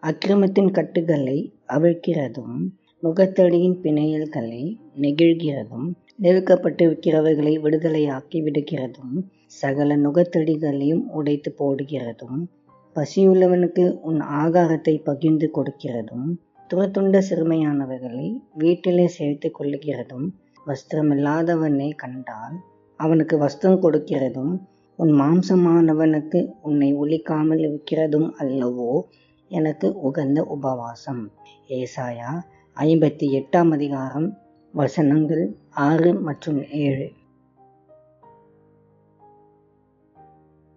அக்கிரமத்தின் கட்டுகளை அவிழ்க்கிறதும், நுகத்தடியின் பிணையல்களை நெகிழ்கிறதும், நெருக்கப்பட்டிருக்கிறவர்களை விடுதலையாக்கி விடுகிறதும், சகல நுகத்தடிகளையும் உடைத்து போடுகிறதும், பசியுள்ளவனுக்கு உன் ஆகாரத்தை பகிர்ந்து கொடுக்கிறதும், துரத்துண்ட சிறுமையானவர்களை வீட்டிலே சேர்த்து கொள்ளுகிறதும், வஸ்திரமில்லாதவனை கண்டால் அவனுக்கு வஸ்திரம் கொடுக்கிறதும், உன் மாம்சமானவனுக்கு உன்னை ஒழிக்காமல் இருக்கிறதும் அல்லவோ எனக்கு உகந்த உபவாசம். ஏசாயா 58 வசனங்கள் 6 மற்றும் 7.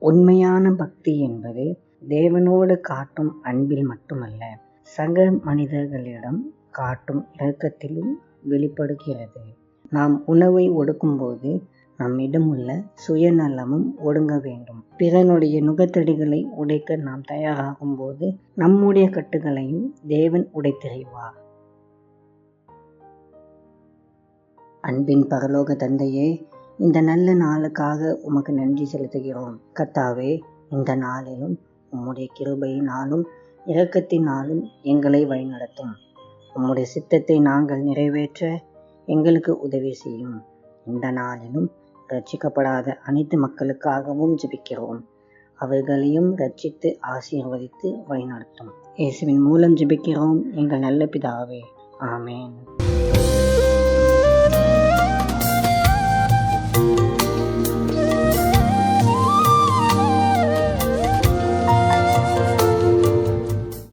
உண்மையான பக்தி என்பது தேவனோடு காட்டும் அன்பில் மட்டுமல்ல, சக மனிதர்களிடம் காட்டும் இரக்கத்திலும் வெளிப்படுகிறது. நாம் உணவை ஒடுக்கும்போது நம்மிடமுள்ள சுயநலமும் ஒடுங்க வேண்டும். பிறனுடைய நுகத்தடிகளை உடைக்க நாம் தயாராகும் போது நம்முடைய கட்டுகளையும் தேவன் உடைத்தெறிவார். அன்பின் பரலோக தந்தையே, இந்த நல்ல நாளுக்காக உமக்கு நன்றி செலுத்துகிறோம். கர்த்தாவே, இந்த நாளிலும் உம்முடைய கிருபையினாலும் இரக்கத்தினாலும் எங்களை வழிநடத்தும். உம்முடைய சித்தத்தை நாங்கள் நிறைவேற்ற எங்களுக்கு உதவி செய்யும். இந்த நாளிலும் ரட்சிக்கப்படாத அனைத்து மக்களுக்காகவும் ஜெபிக்கிறோம். அவர்களையும் ரட்சித்து ஆசீர்வதித்து வழிநடத்தும். இயேசுவின் மூலம் ஜெபிக்கிறோம் எங்கள் நல்ல பிதாவே. ஆமேன்.